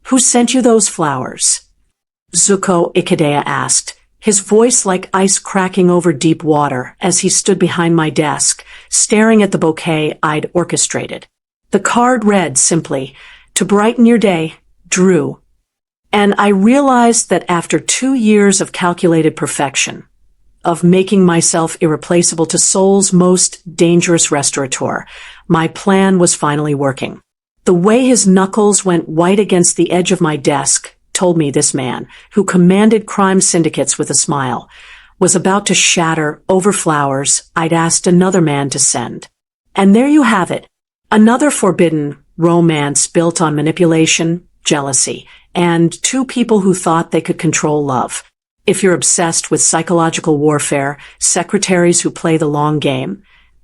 Who sent you those flowers? Zuko Ikedea asked, his voice like ice cracking over deep water as he stood behind my desk, staring at the bouquet I'd orchestrated. The card read simply, "To brighten your day, Drew." And I realized that after 2 years of calculated perfection, of making myself irreplaceable to Soul's most dangerous restaurateur, my plan was finally working. The way his knuckles went white against the edge of my desk told me this man, who commanded crime syndicates with a smile, was about to shatter over flowers I'd asked another man to send. And there you have it. Another forbidden romance built on manipulation, jealousy, and two people who thought they could control love. If you're obsessed with psychological warfare, secretaries who play the long game,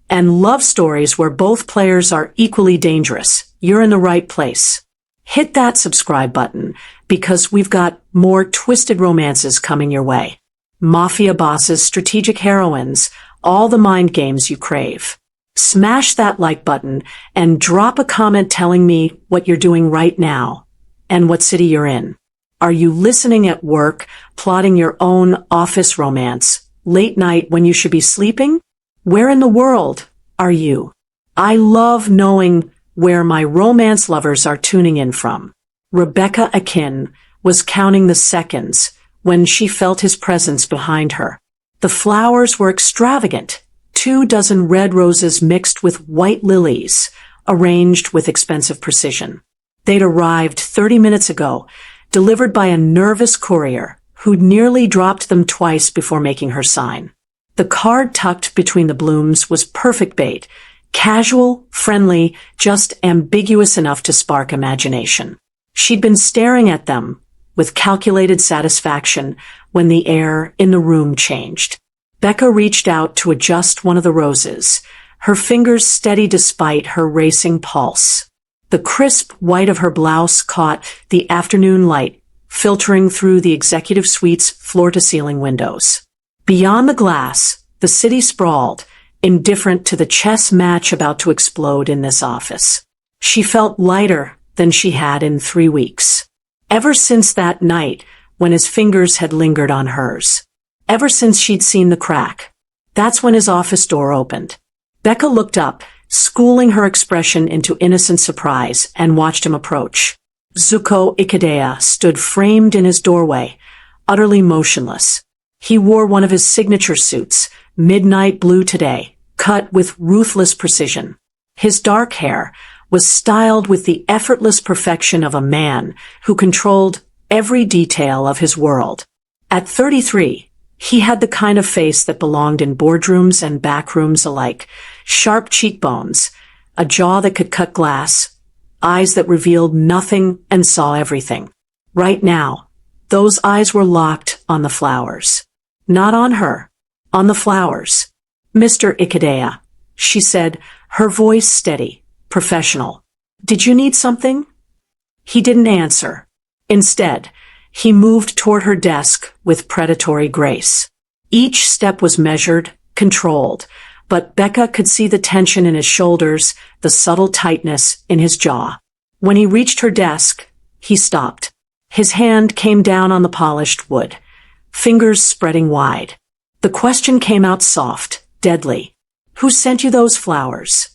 and love stories where both players are equally dangerous, you're in the right place. Hit that subscribe button, because we've got more twisted romances coming your way. Mafia bosses, strategic heroines, all the mind games you crave. Smash that like button and drop a comment telling me what you're doing right now and what city you're in. Are you listening at work, plotting your own office romance, late night when you should be sleeping? Where in the world are you? I love knowing where my romance lovers are tuning in from. Rebecca Akin was counting the seconds when she felt his presence behind her. The flowers were extravagant. 24 red roses mixed with white lilies, arranged with expensive precision. They'd arrived 30 minutes ago, delivered by a nervous courier who'd nearly dropped them twice before making her sign. The card tucked between the blooms was perfect bait, casual, friendly, just ambiguous enough to spark imagination. She'd been staring at them with calculated satisfaction when the air in the room changed. Becca reached out to adjust one of the roses, her fingers steady despite her racing pulse. The crisp white of her blouse caught the afternoon light, filtering through the executive suite's floor-to-ceiling windows. Beyond the glass, the city sprawled, indifferent to the chess match about to explode in this office. She felt lighter than she had in 3 weeks. Ever since that night when his fingers had lingered on hers. Ever since she'd seen the crack. That's when his office door opened. Becca looked up, schooling her expression into innocent surprise, and watched him approach. Zuko Ikedea stood framed in his doorway, utterly motionless. He wore one of his signature suits, midnight blue today, cut with ruthless precision. His dark hair was styled with the effortless perfection of a man who controlled every detail of his world. At 33, he had the kind of face that belonged in boardrooms and backrooms alike. Sharp cheekbones, a jaw that could cut glass, eyes that revealed nothing and saw everything. Right now, those eyes were locked on the flowers. Not on her, on the flowers. "Mr. Ikedea," she said, her voice steady, professional. "Did you need something?" He didn't answer. Instead, he moved toward her desk with predatory grace. Each step was measured, controlled, but Becca could see the tension in his shoulders, the subtle tightness in his jaw. When he reached her desk, he stopped. His hand came down on the polished wood, fingers spreading wide. The question came out soft, deadly. "Who sent you those flowers?"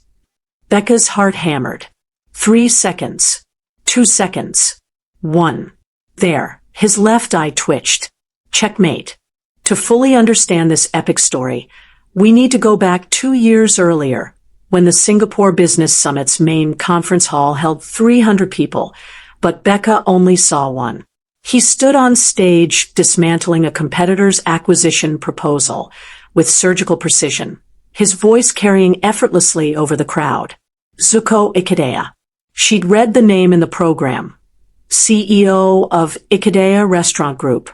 Becca's heart hammered. 3 seconds. 2 seconds. 1. There. His left eye twitched. Checkmate. To fully understand this epic story, we need to go back 2 years earlier, when the Singapore Business Summit's main conference hall held 300 people, but Becca only saw one. He stood on stage dismantling a competitor's acquisition proposal with surgical precision, his voice carrying effortlessly over the crowd. Zuko Ikedea. She'd read the name in the program. CEO of Ikedea Restaurant Group.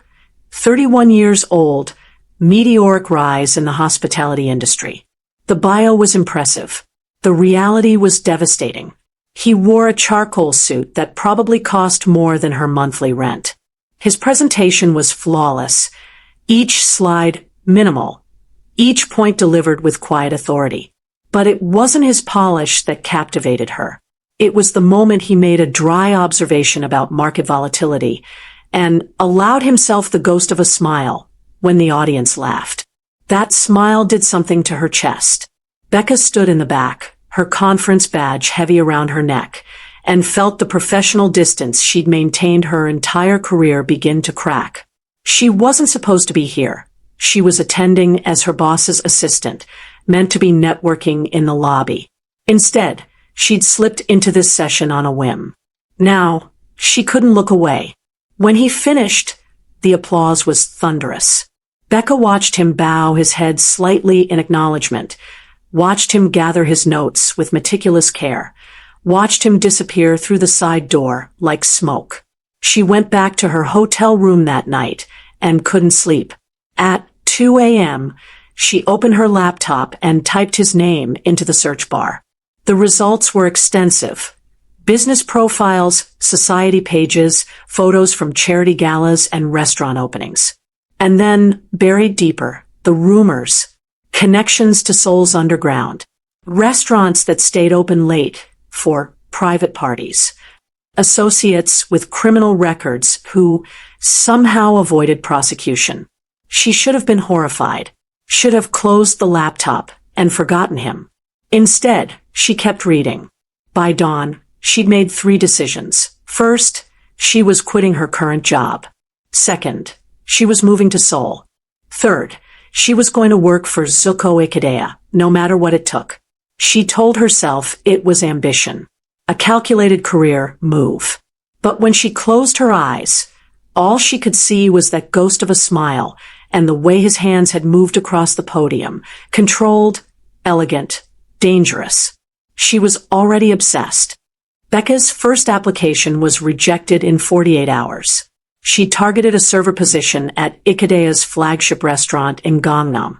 31 years old, meteoric rise in the hospitality industry. The bio was impressive. The reality was devastating. He wore a charcoal suit that probably cost more than her monthly rent. His presentation was flawless, each slide minimal, each point delivered with quiet authority. But it wasn't his polish that captivated her. It was the moment he made a dry observation about market volatility and allowed himself the ghost of a smile when the audience laughed. That smile did something to her chest. Becca stood in the back, her conference badge heavy around her neck, and felt the professional distance she'd maintained her entire career begin to crack. She wasn't supposed to be here. She was attending as her boss's assistant, meant to be networking in the lobby. Instead, she'd slipped into this session on a whim. Now, she couldn't look away. When he finished, the applause was thunderous. Becca watched him bow his head slightly in acknowledgement, watched him gather his notes with meticulous care, watched him disappear through the side door like smoke. She went back to her hotel room that night and couldn't sleep. At 2 a.m., she opened her laptop and typed his name into the search bar. The results were extensive. Business profiles, society pages, photos from charity galas and restaurant openings. And then, buried deeper, the rumors, connections to souls underground, restaurants that stayed open late for private parties, associates with criminal records who somehow avoided prosecution. She should have been horrified, should have closed the laptop and forgotten him. Instead, she kept reading. By dawn, she'd made 3 decisions. First, she was quitting her current job. Second, she was moving to Seoul. Third, she was going to work for SchemesAndSecrets, no matter what it took. She told herself it was ambition, a calculated career move. But when she closed her eyes, all she could see was that ghost of a smile and the way his hands had moved across the podium, controlled, elegant, dangerous. She was already obsessed. Becca's first application was rejected in 48 hours. She targeted a server position at Ikedaya's flagship restaurant in Gangnam,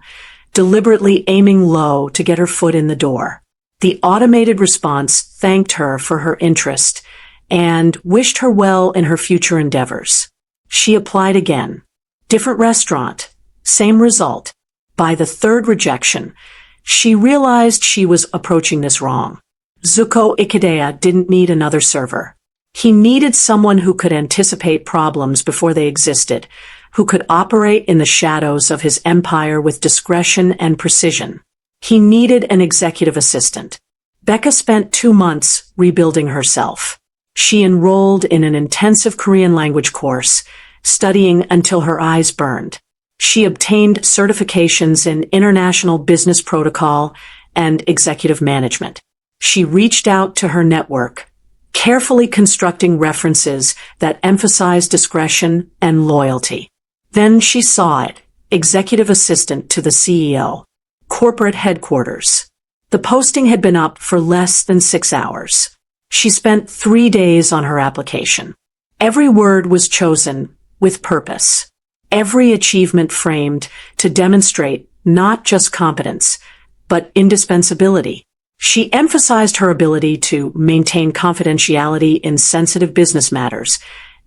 deliberately aiming low to get her foot in the door. The automated response thanked her for her interest and wished her well in her future endeavors. She applied again. Different restaurant, same result. By the 3rd rejection, she realized she was approaching this wrong. SchemesAndSecrets didn't need another server. He needed someone who could anticipate problems before they existed, who could operate in the shadows of his empire with discretion and precision. He needed an executive assistant. Becca spent 2 months rebuilding herself. She enrolled in an intensive Korean language course, studying until her eyes burned. She obtained certifications in international business protocol and executive management. She reached out to her network, carefully constructing references that emphasized discretion and loyalty. Then she saw it, executive assistant to the CEO, corporate headquarters. The posting had been up for less than 6 hours. She spent 3 days on her application. Every word was chosen with purpose. Every achievement framed to demonstrate not just competence, but indispensability. She emphasized her ability to maintain confidentiality in sensitive business matters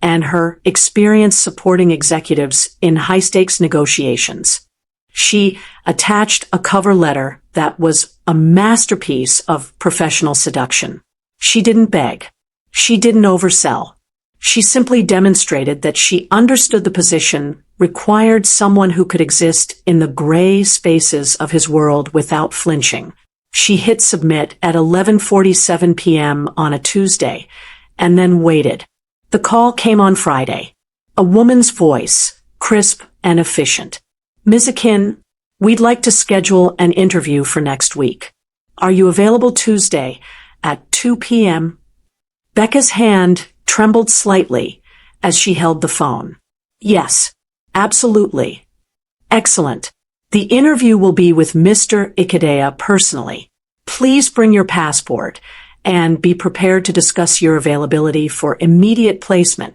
and her experience supporting executives in high-stakes negotiations. She attached a cover letter that was a masterpiece of professional seduction. She didn't beg. She didn't oversell. She simply demonstrated that she understood the position required someone who could exist in the gray spaces of his world without flinching. She hit submit at 11:47 p.m. on a Tuesday, and then waited. The call came on Friday. A woman's voice, crisp and efficient. Ms. Akin, we'd like to schedule an interview for next week. Are you available Tuesday at 2 p.m.? Becca's hand trembled slightly as she held the phone. Yes, absolutely. Excellent. The interview will be with Mr. Ikedaya personally. Please bring your passport and be prepared to discuss your availability for immediate placement.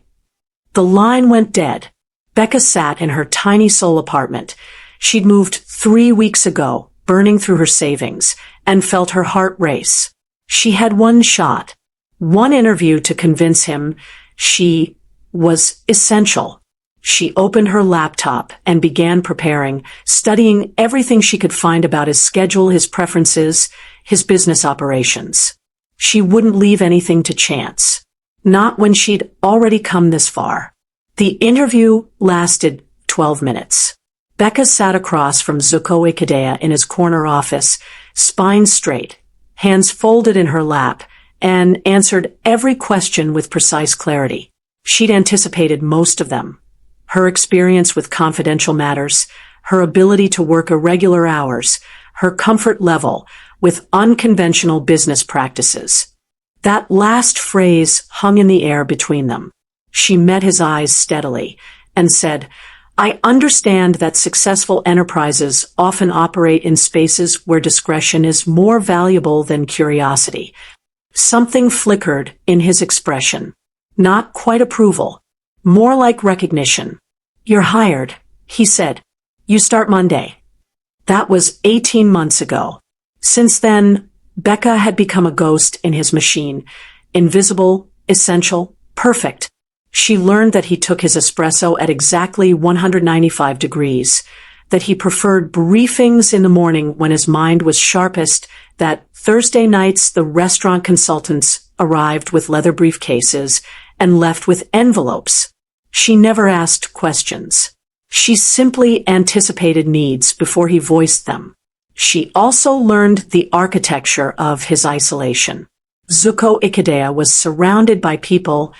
The line went dead. Becca sat in her tiny Seoul apartment. She'd moved 3 weeks ago, burning through her savings, and felt her heart race. She had one shot, one interview to convince him she was essential. She opened her laptop and began preparing, studying everything she could find about his schedule, his preferences, his business operations. She wouldn't leave anything to chance. Not when she'd already come this far. The interview lasted 12 minutes. Becca sat across from Zuko Ikedea in his corner office, spine straight, hands folded in her lap, and answered every question with precise clarity. She'd anticipated most of them. Her experience with confidential matters, her ability to work irregular hours, her comfort level with unconventional business practices. That last phrase hung in the air between them. She met his eyes steadily and said, "I understand that successful enterprises often operate in spaces where discretion is more valuable than curiosity." Something flickered in his expression. Not quite approval. More like recognition. "You're hired," he said. "You start Monday." That was 18 months ago. Since then, Becca had become a ghost in his machine. Invisible, essential, perfect. She learned that he took his espresso at exactly 195 degrees, that he preferred briefings in the morning when his mind was sharpest, that Thursday nights the restaurant consultants arrived with leather briefcases and left with envelopes. She never asked questions. She simply anticipated needs before he voiced them. She also learned the architecture of his isolation. Zuko Ikedea was surrounded by people,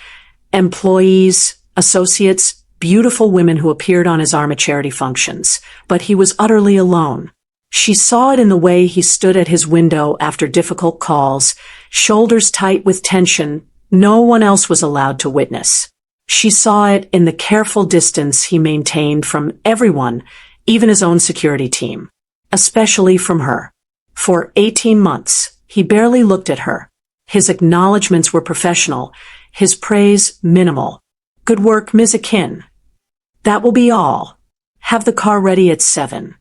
employees, associates, beautiful women who appeared on his arm at charity functions, but he was utterly alone. She saw it in the way he stood at his window after difficult calls, shoulders tight with tension no one else was allowed to witness. She saw it in the careful distance he maintained from everyone, even his own security team, especially from her. For 18 months, he barely looked at her. His acknowledgments were professional, his praise minimal. "Good work, Ms. Akin. That will be all. Have the car ready at 7.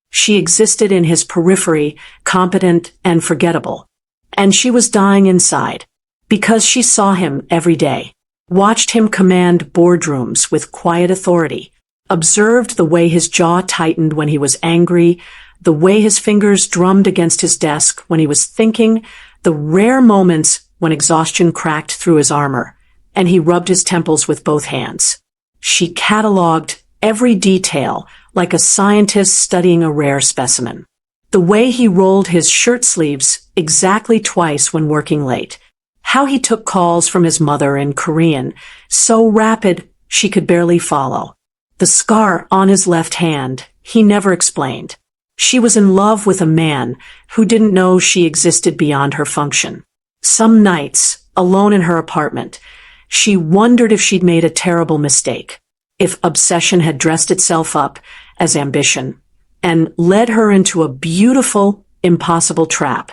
She existed in his periphery, competent and forgettable. And she was dying inside. Because she saw him every day. Watched him command boardrooms with quiet authority. Observed the way his jaw tightened when he was angry, the way his fingers drummed against his desk when he was thinking, the rare moments when exhaustion cracked through his armor, and he rubbed his temples with both hands. She cataloged every detail like a scientist studying a rare specimen. The way he rolled his shirt sleeves exactly twice when working late. How he took calls from his mother in Korean, so rapid she could barely follow. The scar on his left hand, he never explained. She was in love with a man who didn't know she existed beyond her function. Some nights, alone in her apartment, she wondered if she'd made a terrible mistake, if obsession had dressed itself up as ambition and led her into a beautiful, impossible trap.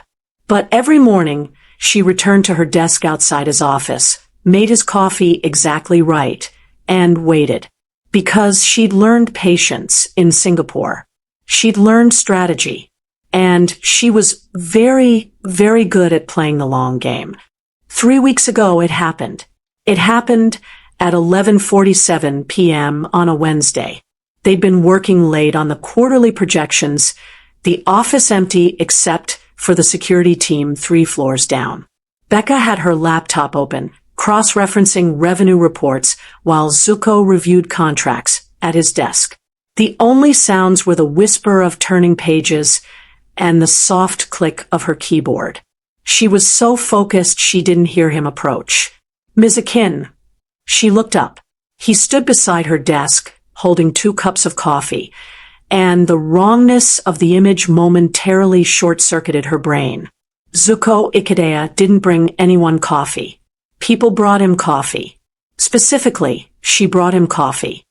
But every morning, she returned to her desk outside his office, made his coffee exactly right, and waited. Because she'd learned patience in Singapore. She'd learned strategy. And she was very, very good at playing the long game. 3 weeks ago it happened. It happened at 11:47 p.m. on a Wednesday. They'd been working late on the quarterly projections, the office empty except for the security team 3 floors down. Becca had her laptop open, cross-referencing revenue reports while Zuko reviewed contracts at his desk. The only sounds were the whisper of turning pages and the soft click of her keyboard. She was so focused she didn't hear him approach. "Ms. Akin." She looked up. He stood beside her desk, holding 2 cups of coffee, and the wrongness of the image momentarily short-circuited her brain. Zuko Ikedea didn't bring anyone coffee. People brought him coffee. Specifically, she brought him coffee.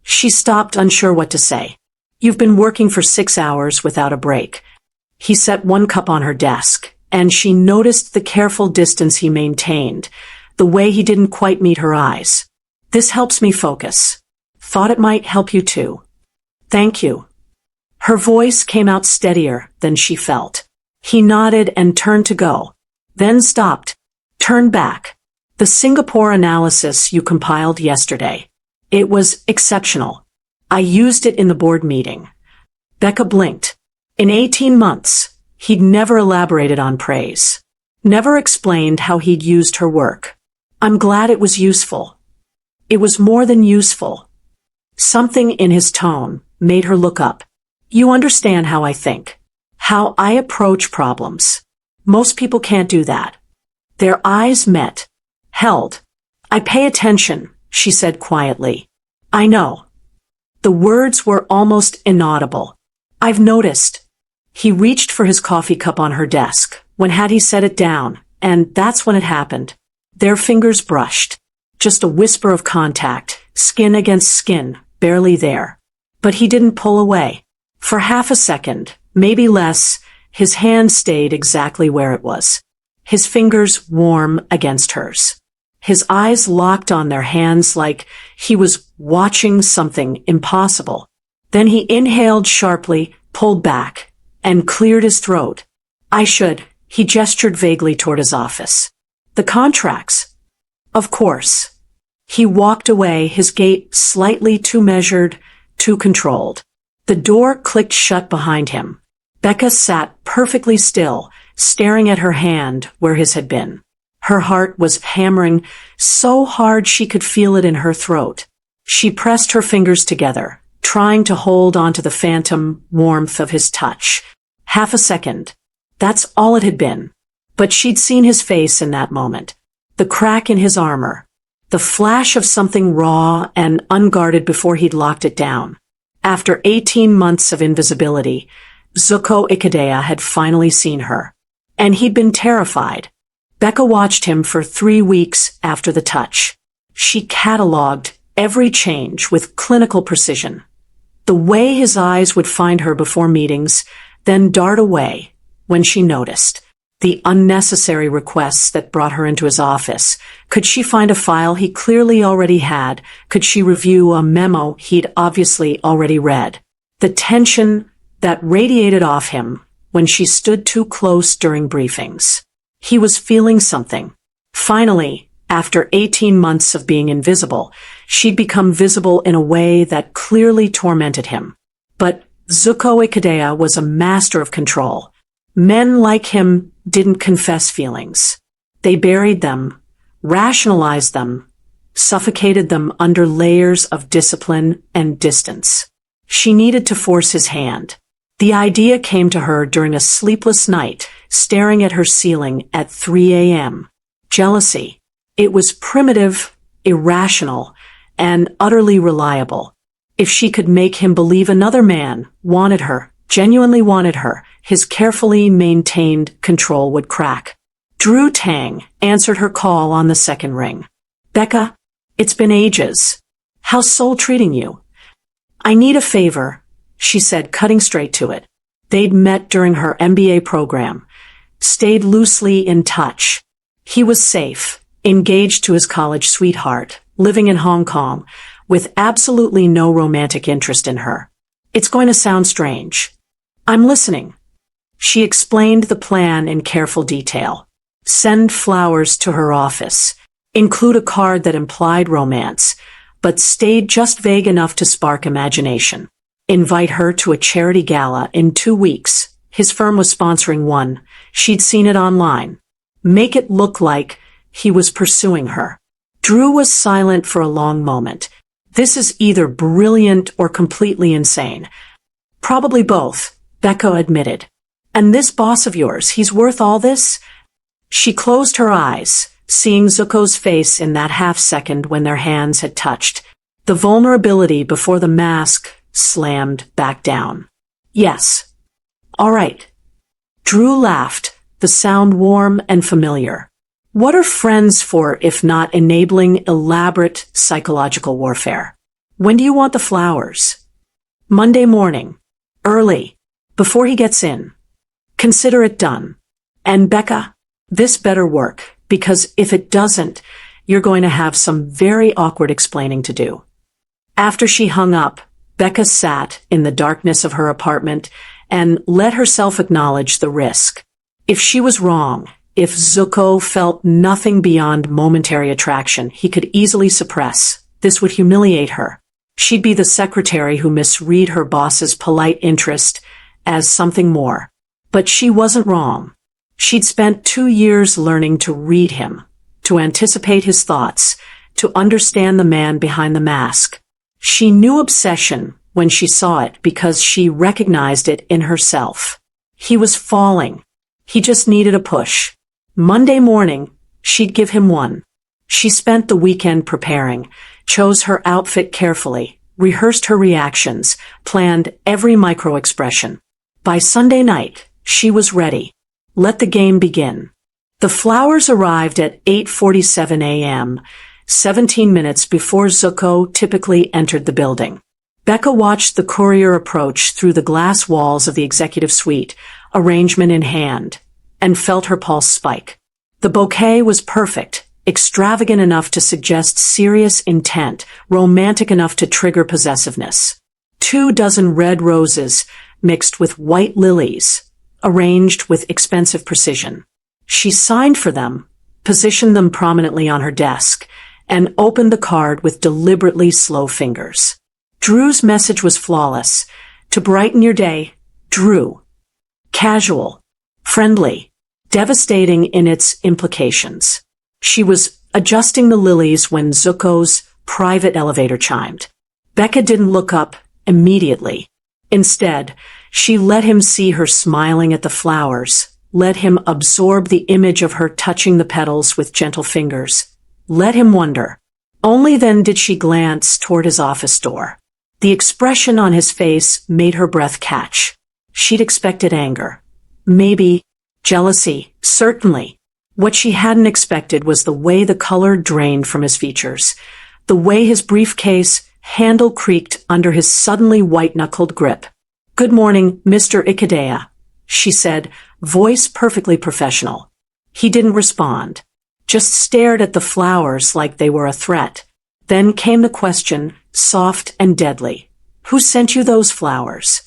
She stopped, unsure what to say. "You've been working for 6 hours without a break." He set 1 cup on her desk, and she noticed the careful distance he maintained, the way he didn't quite meet her eyes. "This helps me focus. Thought it might help you too." "Thank you." Her voice came out steadier than she felt. He nodded and turned to go, then stopped, turned back. "The Singapore analysis you compiled yesterday. It was exceptional. I used it in the board meeting." Becca blinked. In 18 months, he'd never elaborated on praise. Never explained how he'd used her work. I'm glad it was useful. It was more than useful. Something in his tone made her look up. You understand how I think. How I approach problems. Most people can't do that. Their eyes met. Held. I pay attention, she said quietly. I know. The words were almost inaudible. I've noticed. He reached for his coffee cup on her desk. When had he set it down? And that's when it happened. Their fingers brushed. Just a whisper of contact, skin against skin, barely there. But he didn't pull away. For half a second, maybe less, his hand stayed exactly where it was. His fingers warm against hers. His eyes locked on their hands like he was watching something impossible. Then he inhaled sharply, pulled back, and cleared his throat. He gestured vaguely toward his office. The contracts. Of course. He walked away, his gait slightly too measured, too controlled. The door clicked shut behind him. Becca sat perfectly still, staring at her hand where his had been. Her heart was hammering so hard she could feel it in her throat. She pressed her fingers together, trying to hold onto the phantom warmth of his touch. Half a second. That's all it had been. But she'd seen his face in that moment. The crack in his armor. The flash of something raw and unguarded before he'd locked it down. After 18 months of invisibility, Zuko Ikedea had finally seen her. And he'd been terrified. Becca watched him for 3 weeks after the touch. She catalogued every change with clinical precision. The way his eyes would find her before meetings, then dart away when she noticed. The unnecessary requests that brought her into his office. Could she find a file he clearly already had? Could she review a memo he'd obviously already read? The tension that radiated off him when she stood too close during briefings. He was feeling something. Finally, after 18 months of being invisible, she'd become visible in a way that clearly tormented him. But Zuko Ikedea was a master of control. Men like him didn't confess feelings. They buried them, rationalized them, suffocated them under layers of discipline and distance. She needed to force his hand. The idea came to her during a sleepless night, staring at her ceiling at 3 a.m. Jealousy. It was primitive, irrational, and utterly reliable. If she could make him believe another man wanted her, genuinely wanted her, his carefully maintained control would crack. Drew Tang answered her call on the second ring. Becca, it's been ages. How's Soul treating you? I need a favor, she said, cutting straight to it. They'd met during her MBA program, stayed loosely in touch. He was safe, engaged to his college sweetheart, living in Hong Kong, with absolutely no romantic interest in her. It's going to sound strange. I'm listening. She explained the plan in careful detail. Send flowers to her office. Include a card that implied romance, but stayed just vague enough to spark imagination. Invite her to a charity gala in 2 weeks. His firm was sponsoring one. She'd seen it online. Make it look like he was pursuing her. Drew was silent for a long moment. This is either brilliant or completely insane. Probably both, Becca admitted. And this boss of yours, he's worth all this? She closed her eyes, seeing Zuko's face in that half-second when their hands had touched. The vulnerability before the mask slammed back down. Yes. All right. Drew laughed, the sound warm and familiar. What are friends for if not enabling elaborate psychological warfare? When do you want the flowers? Monday morning. Early. Before he gets in. Consider it done. And Becca, this better work, because if it doesn't, you're going to have some very awkward explaining to do. After she hung up, Becca sat in the darkness of her apartment and let herself acknowledge the risk. If she was wrong, if Zuko felt nothing beyond momentary attraction he could easily suppress, this would humiliate her. She'd be the secretary who misread her boss's polite interest as something more. But she wasn't wrong. She'd spent 2 years learning to read him, to anticipate his thoughts, to understand the man behind the mask. She knew obsession when she saw it because she recognized it in herself. He was falling. He just needed a push. Monday morning, she'd give him one. She spent the weekend preparing, chose her outfit carefully, rehearsed her reactions, planned every micro-expression. By Sunday night, she was ready. Let the game begin. The flowers arrived at 8:47 a.m., 17 minutes before Zuko typically entered the building. Becca watched the courier approach through the glass walls of the executive suite, arrangement in hand, and felt her pulse spike. The bouquet was perfect, extravagant enough to suggest serious intent, romantic enough to trigger possessiveness. 24 red roses mixed with white lilies, arranged with expensive precision. She signed for them, positioned them prominently on her desk, and opened the card with deliberately slow fingers. Drew's message was flawless. To brighten your day, Drew. Casual, friendly, devastating in its implications. She was adjusting the lilies when Zuko's private elevator chimed. Becca didn't look up immediately. Instead, she let him see her smiling at the flowers, let him absorb the image of her touching the petals with gentle fingers, let him wonder. Only then did she glance toward his office door. The expression on his face made her breath catch. She'd expected anger. Maybe jealousy, certainly. What she hadn't expected was the way the color drained from his features, the way his briefcase handle creaked under his suddenly white-knuckled grip. "Good morning, Mr. Ikedaya," she said, voice perfectly professional. He didn't respond, just stared at the flowers like they were a threat. Then came the question, soft and deadly. "Who sent you those flowers?"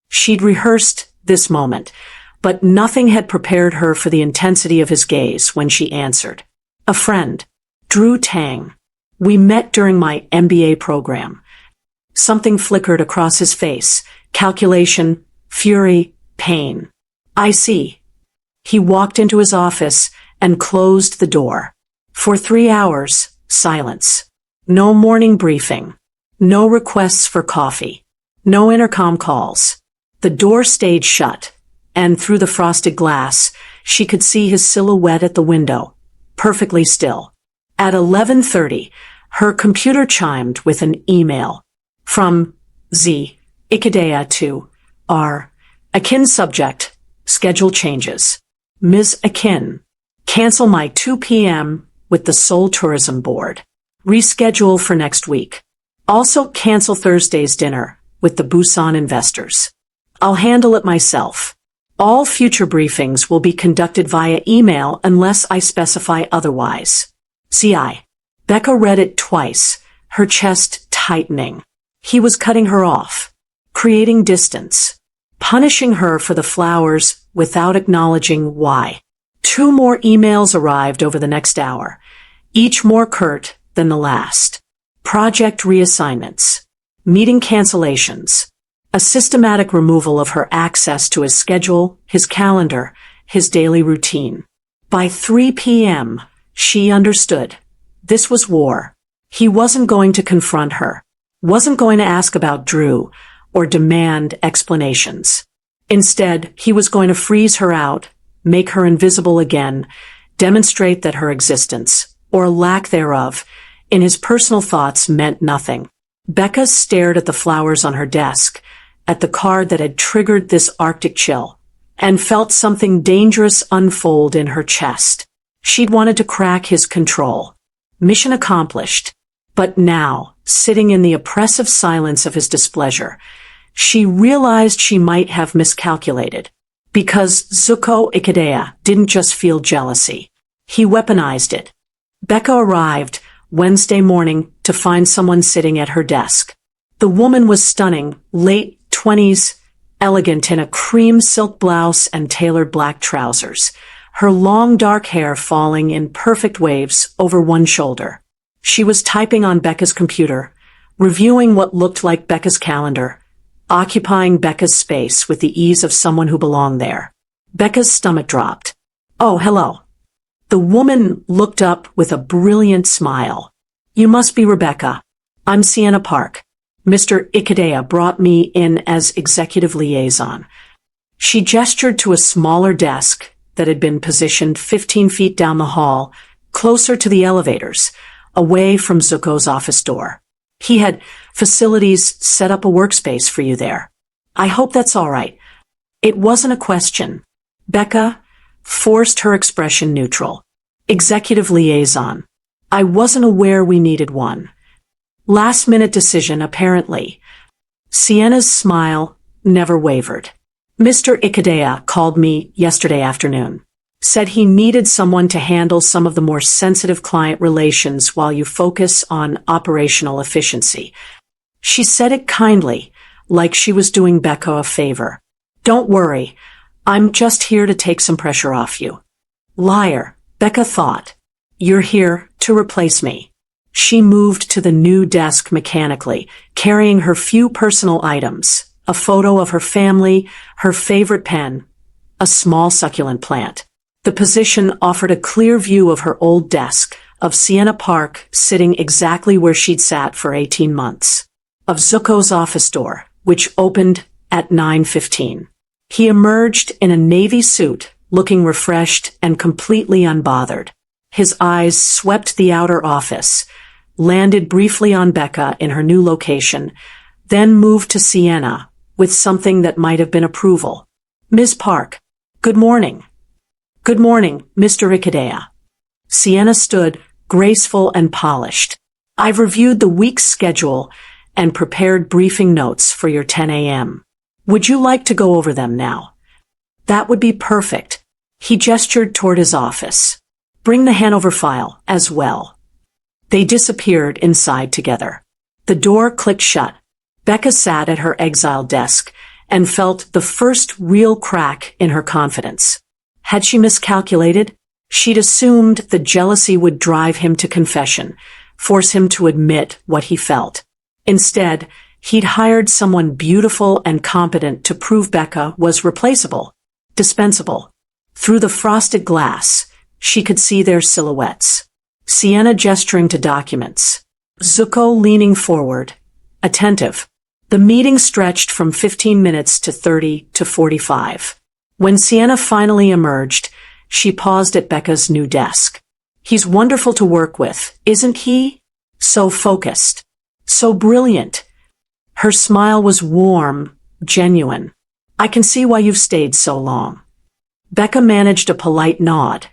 She'd rehearsed this moment, but nothing had prepared her for the intensity of his gaze when she answered. "A friend. Drew Tang. We met during my MBA program." Something flickered across his face. Calculation, fury, pain. "I see." He walked into his office and closed the door. For 3 hours, silence. No morning briefing. No requests for coffee. No intercom calls. The door stayed shut, and through the frosted glass, she could see his silhouette at the window, perfectly still. At 11:30, her computer chimed with an email. From Z. Ikedaya to R. Akin subject. Schedule changes. Ms. Akin. Cancel my 2 p.m. with the Seoul Tourism Board. Reschedule for next week. Also cancel Thursday's dinner with the Busan investors. I'll handle it myself. All future briefings will be conducted via email unless I specify otherwise. CI. Becca read it twice, her chest tightening. He was cutting her off, creating distance, punishing her for the flowers without acknowledging why. 2 more emails arrived over the next hour, each more curt than the last. Project reassignments, meeting cancellations, a systematic removal of her access to his schedule, his calendar, his daily routine. By 3 p.m., she understood. This was war. He wasn't going to confront her, wasn't going to ask about Drew, or demand explanations. Instead, he was going to freeze her out, make her invisible again, demonstrate that her existence, or lack thereof, in his personal thoughts meant nothing. Becca stared at the flowers on her desk, at the card that had triggered this Arctic chill, and felt something dangerous unfold in her chest. She'd wanted to crack his control. Mission accomplished. But now, sitting in the oppressive silence of his displeasure, she realized she might have miscalculated. Because Zuko Ikedaya didn't just feel jealousy. He weaponized it. Becca arrived Wednesday morning to find someone sitting at her desk. The woman was stunning, late 20s, elegant in a cream silk blouse and tailored black trousers, her long dark hair falling in perfect waves over one shoulder. She was typing on Becca's computer, reviewing what looked like Becca's calendar, occupying Becca's space with the ease of someone who belonged there. Becca's stomach dropped. Oh, hello. The woman looked up with a brilliant smile. You must be Rebecca. I'm Sienna Park. Mr. Ikedea brought me in as executive liaison. She gestured to a smaller desk that had been positioned 15 feet down the hall, closer to the elevators, away from Zuko's office door. He had facilities set up a workspace for you there. I hope that's all right. It wasn't a question. Becca forced her expression neutral. Executive liaison. I wasn't aware we needed one. Last-minute decision, apparently. Sienna's smile never wavered. Mr. Ikedea called me yesterday afternoon. Said he needed someone to handle some of the more sensitive client relations while you focus on operational efficiency. She said it kindly, like she was doing Becca a favor. Don't worry, I'm just here to take some pressure off you. Liar, Becca thought. You're here to replace me. She moved to the new desk mechanically, carrying her few personal items, a photo of her family, her favorite pen, a small succulent plant. The position offered a clear view of her old desk, of Sienna Park sitting exactly where she'd sat for 18 months, of Zuko's office door, which opened at 9:15. He emerged in a navy suit, looking refreshed and completely unbothered. His eyes swept the outer office, landed briefly on Becca in her new location, then moved to Sienna with something that might have been approval. Ms. Park, good morning. Good morning, Mr. Ikedea. Sienna stood, graceful and polished. I've reviewed the week's schedule and prepared briefing notes for your 10 a.m. Would you like to go over them now? That would be perfect. He gestured toward his office. Bring the Hanover file as well. They disappeared inside together. The door clicked shut. Becca sat at her exile desk and felt the first real crack in her confidence. Had she miscalculated? She'd assumed the jealousy would drive him to confession, force him to admit what he felt. Instead, he'd hired someone beautiful and competent to prove Becca was replaceable, dispensable. Through the frosted glass, she could see their silhouettes. Sienna gesturing to documents. Zuko leaning forward, attentive. The meeting stretched from 15 minutes to 30 to 45. When Sienna finally emerged, she paused at Becca's new desk. He's wonderful to work with, isn't he? So focused. So brilliant. Her smile was warm, genuine. I can see why you've stayed so long. Becca managed a polite nod,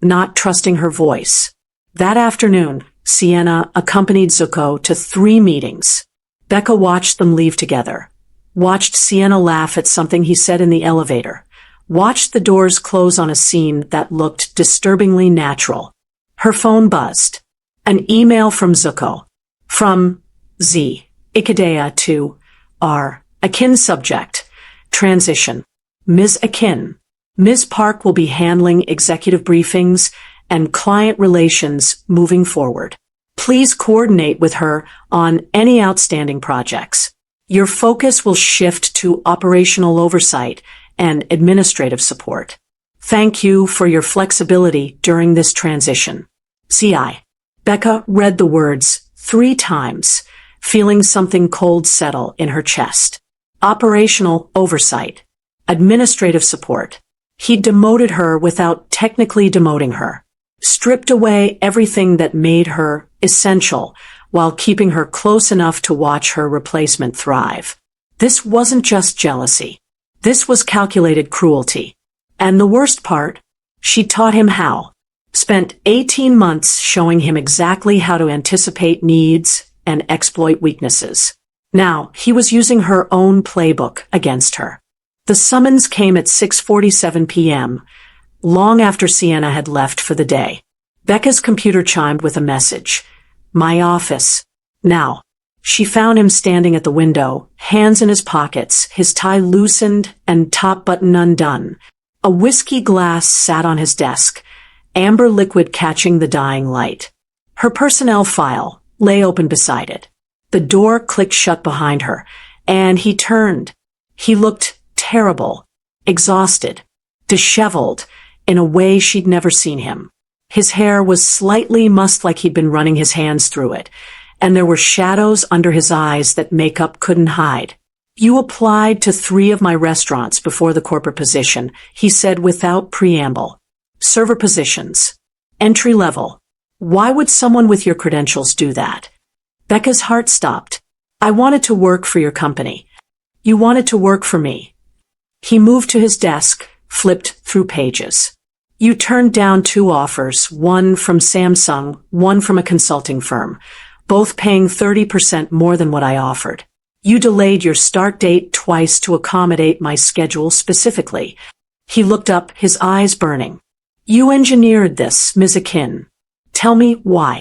not trusting her voice. That afternoon, Sienna accompanied Zuko to 3 meetings. Becca watched them leave together. Watched Sienna laugh at something he said in the elevator. Watched the doors close on a scene that looked disturbingly natural. Her phone buzzed. An email from Zuko. From Z. Ikedea to R. Akin subject. Transition. Ms. Akin. Ms. Park will be handling executive briefings and client relations moving forward. Please coordinate with her on any outstanding projects. Your focus will shift to operational oversight and administrative support. Thank you for your flexibility during this transition. CI. Becca read the words 3 times, feeling something cold settle in her chest. Operational oversight. Administrative support. He demoted her without technically demoting her. Stripped away everything that made her essential while keeping her close enough to watch her replacement thrive. This wasn't just jealousy. This was calculated cruelty. And the worst part, she taught him how. Spent 18 months showing him exactly how to anticipate needs and exploit weaknesses. Now, he was using her own playbook against her. The summons came at 6:47 p.m., long after Sienna had left for the day. Becca's computer chimed with a message. My office. Now. She found him standing at the window, hands in his pockets, his tie loosened and top button undone. A whiskey glass sat on his desk, amber liquid catching the dying light. Her personnel file lay open beside it. The door clicked shut behind her, and he turned. He looked terrible, exhausted, disheveled, in a way she'd never seen him. His hair was slightly mussed like he'd been running his hands through it, and there were shadows under his eyes that makeup couldn't hide. "You applied to 3 of my restaurants before the corporate position," he said without preamble. "Server positions. Entry level. Why would someone with your credentials do that?" Becca's heart stopped. "I wanted to work for your company. You wanted to work for me." He moved to his desk, flipped through pages. "You turned down 2 offers, one from Samsung, one from a consulting firm, both paying 30% more than what I offered. You delayed your start date twice to accommodate my schedule specifically." He looked up, his eyes burning. "You engineered this, Ms. Akin. Tell me why."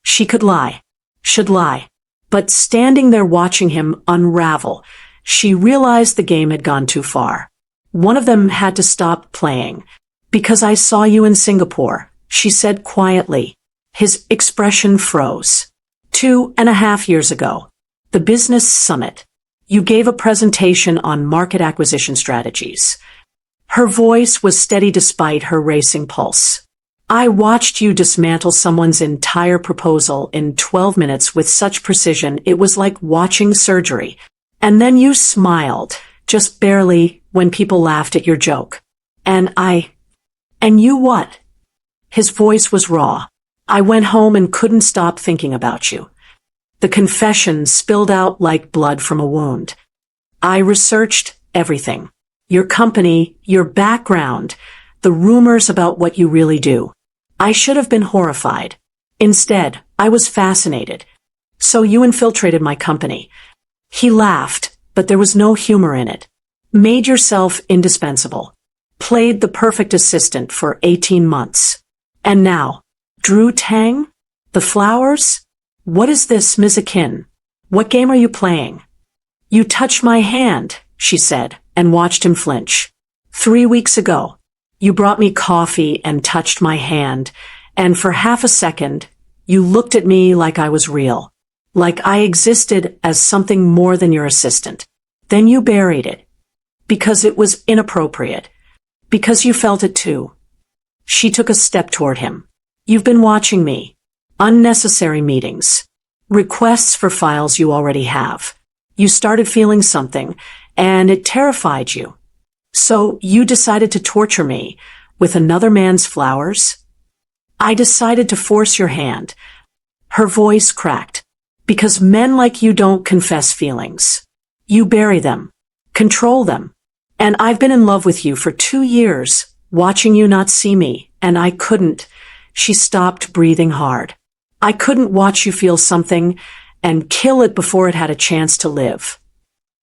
She could lie. Should lie. But standing there watching him unravel, she realized the game had gone too far. One of them had to stop playing. "Because I saw you in Singapore," she said quietly. His expression froze. 2.5 years ago. The business summit. You gave a presentation on market acquisition strategies. Her voice was steady despite her racing pulse. "I watched you dismantle someone's entire proposal in 12 minutes with such precision it was like watching surgery. And then you smiled, just barely, when people laughed at your joke. And you what?" His voice was raw. "I went home and couldn't stop thinking about you." The confession spilled out like blood from a wound. "I researched everything. Your company, your background, the rumors about what you really do. I should have been horrified. Instead, I was fascinated. So you infiltrated my company." He laughed, but there was no humor in it. "Made yourself indispensable. Played the perfect assistant for 18 months. And now, Drew Tang? The flowers? What is this, Ms. Akin? What game are you playing?" "You touched my hand," she said, and watched him flinch. 3 weeks ago, you brought me coffee and touched my hand, and for half a second, you looked at me like I was real. Like I existed as something more than your assistant. Then you buried it. Because it was inappropriate. Because you felt it too." She took a step toward him. "You've been watching me. Unnecessary meetings. Requests for files you already have. You started feeling something, and it terrified you. So you decided to torture me with another man's flowers? I decided to force your hand." Her voice cracked. "Because men like you don't confess feelings. You bury them. Control them. And I've been in love with you for 2 years, watching you not see me, and I couldn't." She stopped breathing hard. "I couldn't watch you feel something and kill it before it had a chance to live."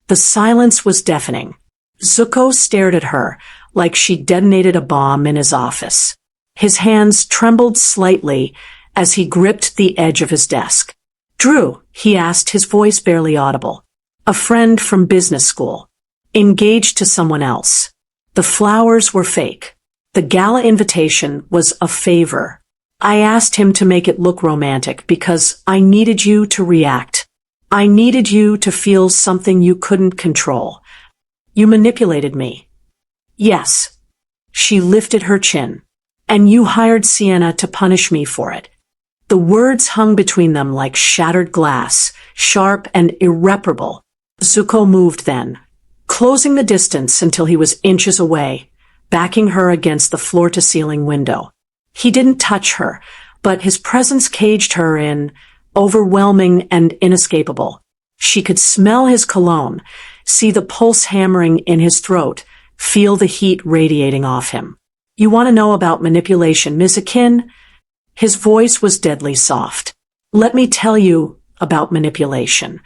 The silence was deafening. Zuko stared at her like she detonated a bomb in his office. His hands trembled slightly as he gripped the edge of his desk. "Drew," he asked, his voice barely audible. "A friend from business school. Engaged to someone else. The flowers were fake. The gala invitation was a favor. I asked him to make it look romantic because I needed you to react. I needed you to feel something you couldn't control. You manipulated me." "Yes." She lifted her chin. "And you hired Sienna to punish me for it." The words hung between them like shattered glass, sharp and irreparable. Zuko moved then, closing the distance until he was inches away, backing her against the floor-to-ceiling window. He didn't touch her, but his presence caged her in, overwhelming and inescapable. She could smell his cologne, see the pulse hammering in his throat, feel the heat radiating off him. "You want to know about manipulation, Ms. Akin?" His voice was deadly soft. "Let me tell you about manipulation."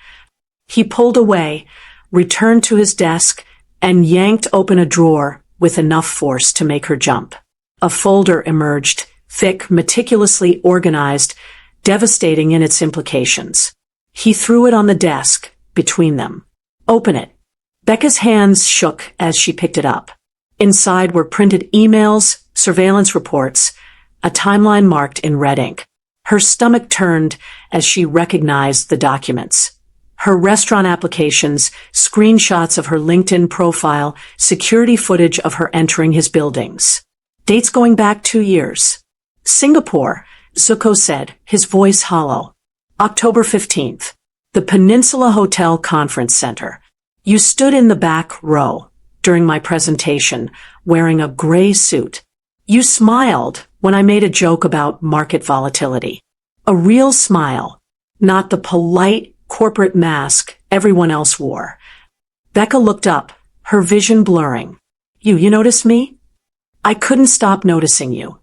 He pulled away, returned to his desk, and yanked open a drawer with enough force to make her jump. A folder emerged, thick, meticulously organized, devastating in its implications. He threw it on the desk, between them. "Open it." Becca's hands shook as she picked it up. Inside were printed emails, surveillance reports, a timeline marked in red ink. Her stomach turned as she recognized the documents. Her restaurant applications, screenshots of her LinkedIn profile, security footage of her entering his buildings. Dates going back 2 years. Singapore, Zuko said, his voice hollow. October 15th. The Peninsula Hotel Conference Center. You stood in the back row during my presentation, wearing a gray suit. You smiled when I made a joke about market volatility. A real smile, not the polite corporate mask everyone else wore. Becca looked up, her vision blurring. You notice me? I couldn't stop noticing you.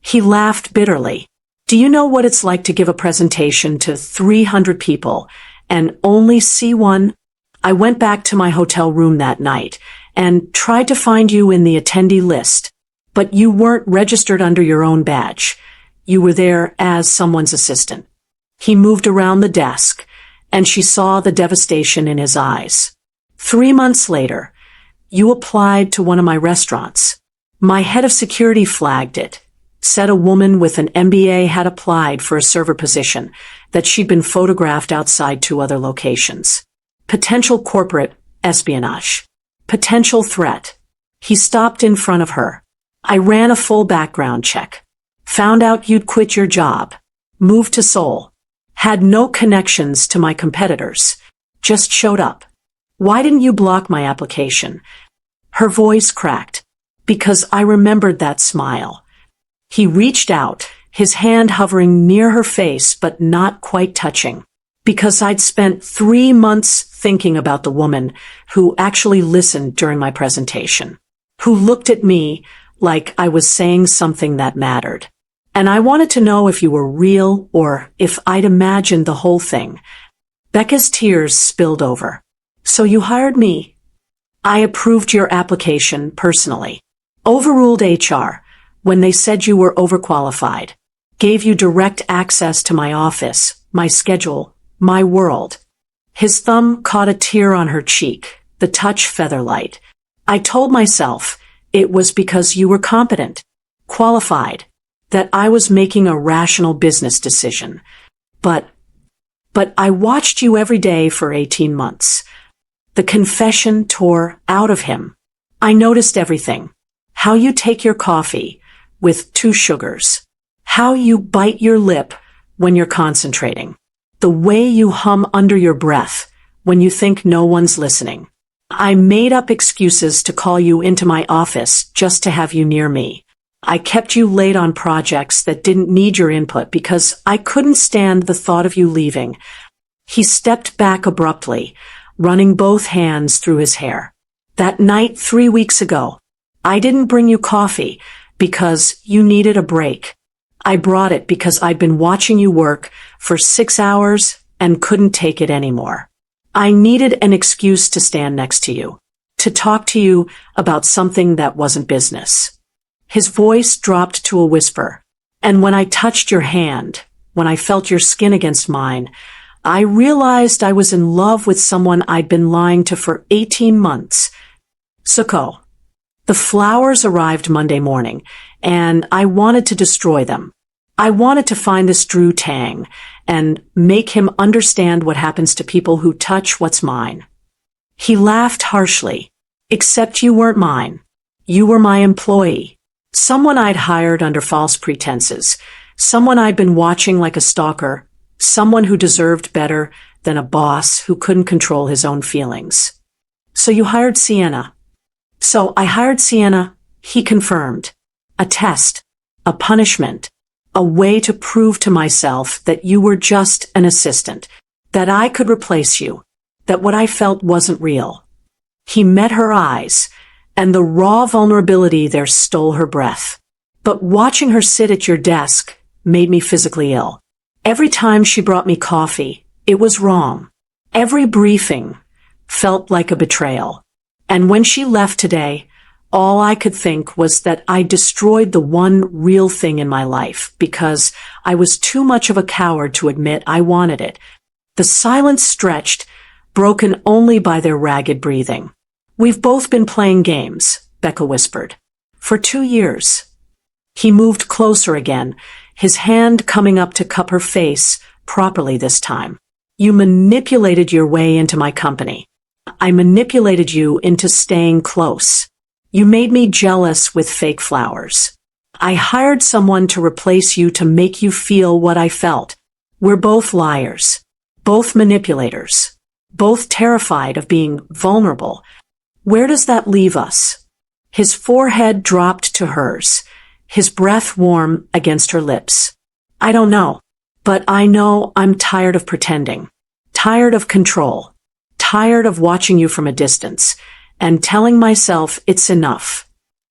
He laughed bitterly. Do you know what it's like to give a presentation to 300 people and only see one? I went back to my hotel room that night and tried to find you in the attendee list, but you weren't registered under your own badge. You were there as someone's assistant. He moved around the desk, and she saw the devastation in his eyes. 3 months later, you applied to one of my restaurants. My head of security flagged it, said a woman with an MBA had applied for a server position, that she'd been photographed outside 2 other locations. Potential corporate espionage. Potential threat. He stopped in front of her. I ran a full background check. Found out you'd quit your job. Moved to Seoul. Had no connections to my competitors. Just showed up. Why didn't you block my application? Her voice cracked. Because I remembered that smile. He reached out, his hand hovering near her face but not quite touching. Because I'd spent 3 months thinking about the woman who actually listened during my presentation. Who looked at me like I was saying something that mattered. And I wanted to know if you were real or if I'd imagined the whole thing. Becca's tears spilled over. So you hired me. I approved your application personally. Overruled HR when they said you were overqualified. Gave you direct access to my office, my schedule, my world. His thumb caught a tear on her cheek, the touch feather-light. I told myself it was because you were competent, qualified, that I was making a rational business decision. But I watched you every day for 18 months. The confession tore out of him. I noticed everything. How you take your coffee with 2 sugars. How you bite your lip when you're concentrating. The way you hum under your breath when you think no one's listening. I made up excuses to call you into my office just to have you near me. I kept you late on projects that didn't need your input because I couldn't stand the thought of you leaving. He stepped back abruptly, running both hands through his hair. That night 3 weeks ago, I didn't bring you coffee because you needed a break. I brought it because I'd been watching you work for 6 hours and couldn't take it anymore. I needed an excuse to stand next to you, to talk to you about something that wasn't business. His voice dropped to a whisper, and when I touched your hand, when I felt your skin against mine, I realized I was in love with someone I'd been lying to for 18 months. Zuko. The flowers arrived Monday morning, and I wanted to destroy them. I wanted to find this Drew Tang and make him understand what happens to people who touch what's mine. He laughed harshly. Except you weren't mine. You were my employee. Someone I'd hired under false pretenses. Someone I'd been watching like a stalker. Someone who deserved better than a boss who couldn't control his own feelings. So you hired Sienna. So I hired Sienna, he confirmed. A test. A punishment. A way to prove to myself that you were just an assistant. That I could replace you. That what I felt wasn't real. He met her eyes, and the raw vulnerability there stole her breath. But watching her sit at your desk made me physically ill. Every time she brought me coffee, it was wrong. Every briefing felt like a betrayal. And when she left today, all I could think was that I destroyed the one real thing in my life because I was too much of a coward to admit I wanted it. The silence stretched, broken only by their ragged breathing. We've both been playing games, Becca whispered. For 2 years. He moved closer again, his hand coming up to cup her face, properly this time. You manipulated your way into my company. I manipulated you into staying close. You made me jealous with fake flowers. I hired someone to replace you to make you feel what I felt. We're both liars. Both manipulators. Both terrified of being vulnerable. Where does that leave us? His forehead dropped to hers, his breath warm against her lips. I don't know, but I know I'm tired of pretending. Tired of control. Tired of watching you from a distance, and telling myself it's enough.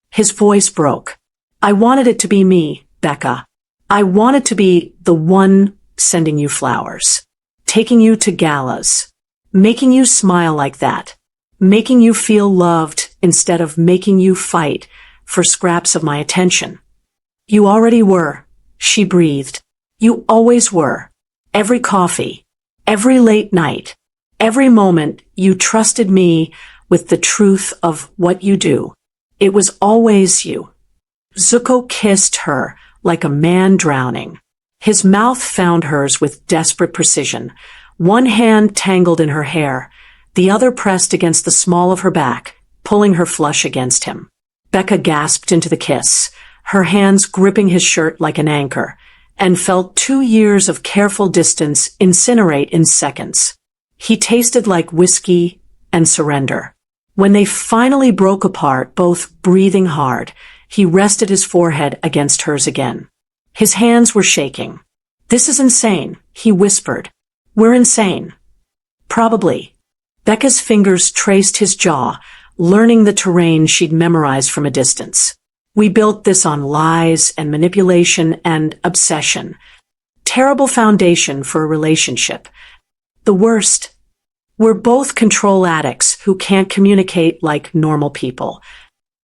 His voice broke. I wanted it to be me, Becca. I wanted to be the one sending you flowers, taking you to galas, making you smile like that, making you feel loved instead of making you fight for scraps of my attention. You already were, she breathed. You always were. Every coffee, every late night, every moment you trusted me with the truth of what you do. It was always you. Zuko kissed her like a man drowning. His mouth found hers with desperate precision, one hand tangled in her hair, the other pressed against the small of her back, pulling her flush against him. Becca gasped into the kiss, her hands gripping his shirt like an anchor, and felt 2 years of careful distance incinerate in seconds. He tasted like whiskey and surrender. When they finally broke apart, both breathing hard, he rested his forehead against hers again. His hands were shaking. This is insane, he whispered. We're insane. Probably. Becca's fingers traced his jaw, learning the terrain she'd memorized from a distance. We built this on lies and manipulation and obsession. Terrible foundation for a relationship. The worst. We're both control addicts who can't communicate like normal people.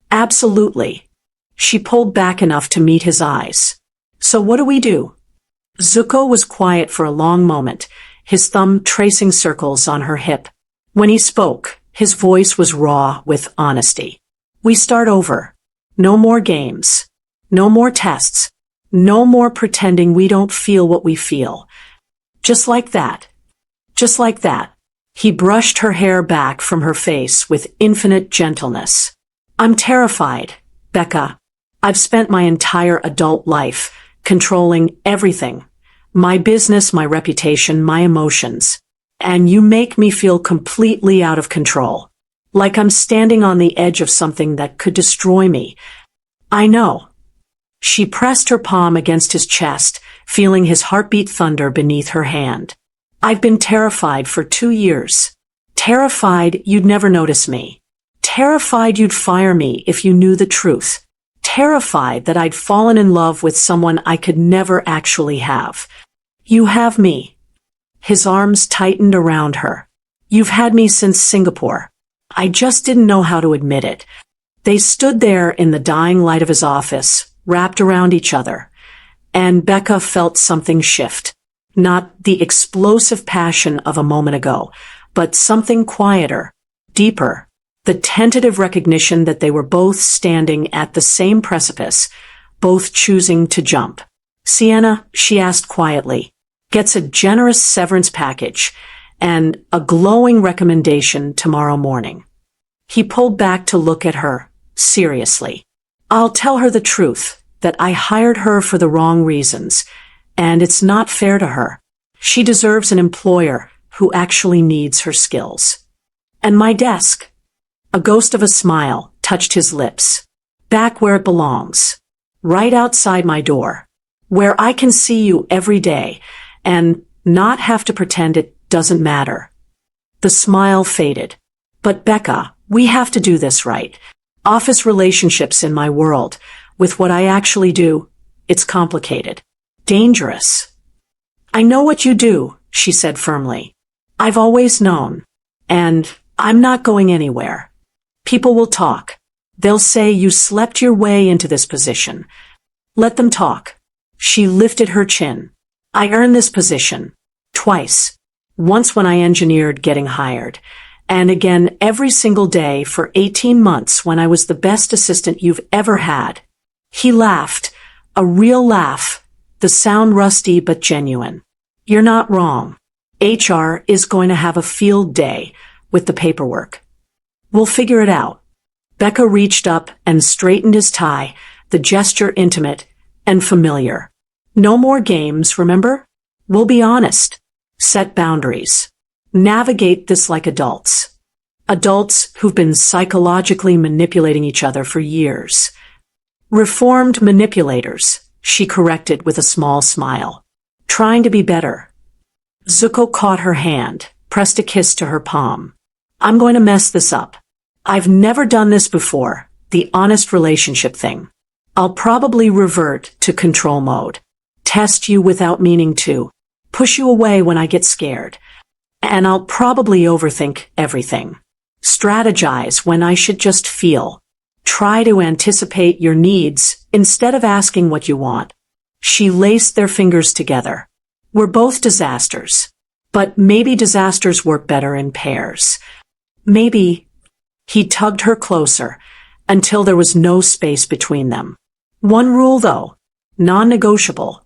Absolutely. She pulled back enough to meet his eyes. So what do? Zuko was quiet for a long moment, his thumb tracing circles on her hip. When he spoke, his voice was raw with honesty. We start over. No more games. No more tests. No more pretending we don't feel what we feel. Just like that. Just like that. He brushed her hair back from her face with infinite gentleness. I'm terrified, Becca. I've spent my entire adult life controlling everything. My business, my reputation, my emotions. And you make me feel completely out of control. Like I'm standing on the edge of something that could destroy me. I know. She pressed her palm against his chest, feeling his heartbeat thunder beneath her hand. I've been terrified for 2 years. Terrified you'd never notice me. Terrified you'd fire me if you knew the truth. Terrified that I'd fallen in love with someone I could never actually have. You have me. His arms tightened around her. You've had me since Singapore. I just didn't know how to admit it. They stood there in the dying light of his office, wrapped around each other. And Becca felt something shift. Not the explosive passion of a moment ago, but something quieter, deeper. The tentative recognition that they were both standing at the same precipice, both choosing to jump. Sienna, she asked quietly, gets a generous severance package and a glowing recommendation tomorrow morning. He pulled back to look at her, seriously. I'll tell her the truth, that I hired her for the wrong reasons, and it's not fair to her. She deserves an employer who actually needs her skills. And my desk. A ghost of a smile touched his lips. Back where it belongs. Right outside my door. Where I can see you every day, and not have to pretend it doesn't matter. The smile faded. But Becca, we have to do this right. Office relationships in my world, with what I actually do, it's complicated. Dangerous. I know what you do, she said firmly. I've always known. And I'm not going anywhere. People will talk. They'll say you slept your way into this position. Let them talk. She lifted her chin. I earned this position. Twice. Once when I engineered getting hired. And again every single day for 18 months when I was the best assistant you've ever had. He laughed. A real laugh. The sound rusty but genuine. You're not wrong. HR is going to have a field day with the paperwork. We'll figure it out. Becca reached up and straightened his tie, the the gesture intimate and familiar. No more games, remember? We'll be honest. Set boundaries. Navigate this like adults. Adults who've been psychologically manipulating each other for years. Reformed manipulators, she corrected with a small smile. Trying to be better. Zuko caught her hand, pressed a kiss to her palm. I'm going to mess this up. I've never done this before, the honest relationship thing. I'll probably revert to control mode. Test you without meaning to. Push you away when I get scared. And I'll probably overthink everything. Strategize when I should just feel. Try to anticipate your needs instead of asking what you want. She laced their fingers together. We're both disasters. But maybe disasters work better in pairs. Maybe. He tugged her closer until there was no space between them. One rule, though. Non-negotiable.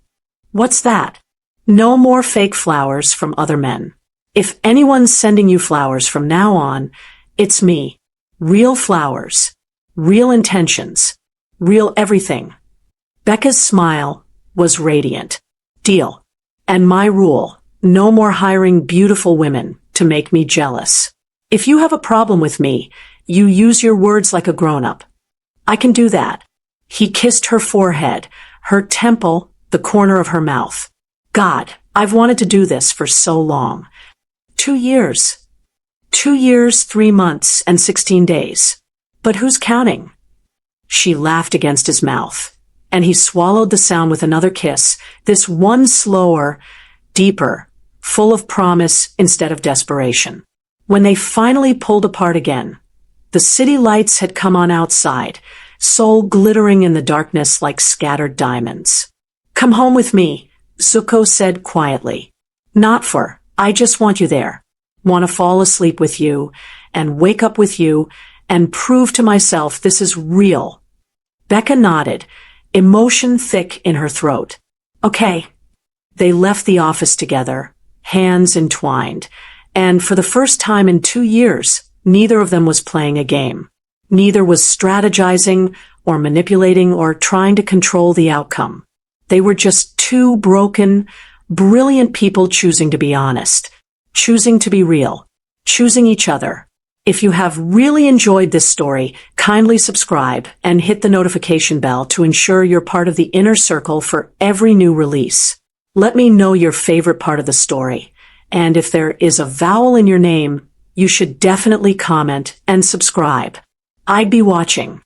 What's that? No more fake flowers from other men. If anyone's sending you flowers from now on, it's me. Real flowers. Real intentions. Real everything. Becca's smile was radiant. Deal. And my rule, no more hiring beautiful women to make me jealous. If you have a problem with me, you use your words like a grown-up. I can do that. He kissed her forehead, her temple, the corner of her mouth. God, I've wanted to do this for so long. 2 years. 2 years, 3 months, and 16 days. But who's counting? She laughed against his mouth, and he swallowed the sound with another kiss, this one slower, deeper, full of promise instead of desperation. When they finally pulled apart again, the city lights had come on outside, Seoul glittering in the darkness like scattered diamonds. Come home with me, Zuko said quietly. Not for, I just want you there. Want to fall asleep with you, and wake up with you, and prove to myself this is real. Becca nodded, emotion thick in her throat. Okay. They left the office together, hands entwined, and for the first time in 2 years, neither of them was playing a game. Neither was strategizing or manipulating or trying to control the outcome. They were just two broken, brilliant people choosing to be honest, choosing to be real, choosing each other. If you have really enjoyed this story, kindly subscribe and hit the notification bell to ensure you're part of the inner circle for every new release. Let me know your favorite part of the story, and if there is a vowel in your name, you should definitely comment and subscribe. I'd be watching.